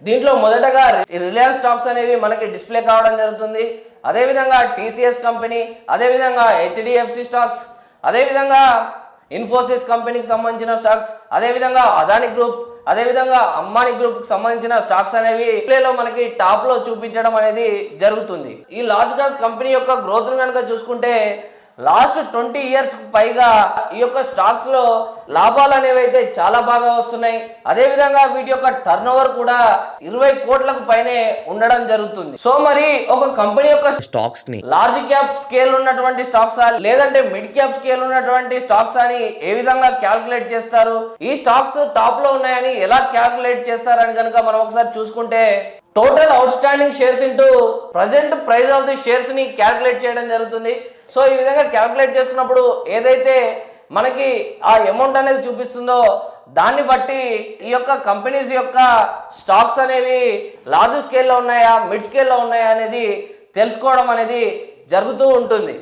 దీంట్లో మొదటగా Reliance stocks అనేవి మనకి డిస్ప్లే కావడం జరుగుతుంది. అదేవిధంగా టీసీఎస్ కంపెనీ, అదేవిధంగా హెచ్డిఎఫ్సి స్టాక్స్, అదేవిధంగా ఇన్ఫోసిస్ కంపెనీకి సంబంధించిన స్టాక్స్, అదేవిధంగా అదాని గ్రూప్, అదేవిధంగా అంబానీ గ్రూప్ కి సంబంధించిన స్టాక్స్ అనేవి డిస్ప్లేలో మనకి టాప్ లో చూపించడం అనేది జరుగుతుంది. ఈ లార్జ్ క్యాప్ కంపెనీ యొక్క గ్రోత్ కనుక చూసుకుంటే లాస్ట్ 20 years పైగా ఈ యొక్క స్టాక్స్ లో లాభాలు అనేవి అయితే చాలా బాగా వస్తున్నాయి. అదేవిధంగా వీటి యొక్క టర్న్ ఓవర్ కూడా 20 కోట్లకు పైనే ఉండడం జరుగుతుంది. సో మరి ఒక కంపెనీ యొక్క స్టాక్స్ ని లార్జ్ క్యాప్ స్కేల్ ఉన్నటువంటి స్టాక్స్ లేదంటే మిడ్ క్యాప్ స్కేల్ ఉన్నటువంటి స్టాక్స్ అని ఏ విధంగా క్యాల్కులేట్ చేస్తారు, ఈ స్టాక్స్ టాప్ లో ఉన్నాయని ఎలా క్యాల్కులేట్ చేస్తారని కనుక మనం ఒకసారి చూసుకుంటే total out standing shares into present price of the shares ని క్యాల్కులేట్ చేయడం జరుగుతుంది. సో ఈ విధంగా క్యాల్కులేట్ చేసుకున్నప్పుడు ఏదైతే మనకి ఆ అమౌంట్ అనేది చూపిస్తుందో దాన్ని బట్టి ఈ యొక్క కంపెనీస్ యొక్క స్టాక్స్ అనేవి లార్జ్ స్కేల్లో ఉన్నాయా, మిడ్ స్కేల్లో ఉన్నాయా అనేది తెలుసుకోవడం అనేది జరుగుతూ ఉంటుంది.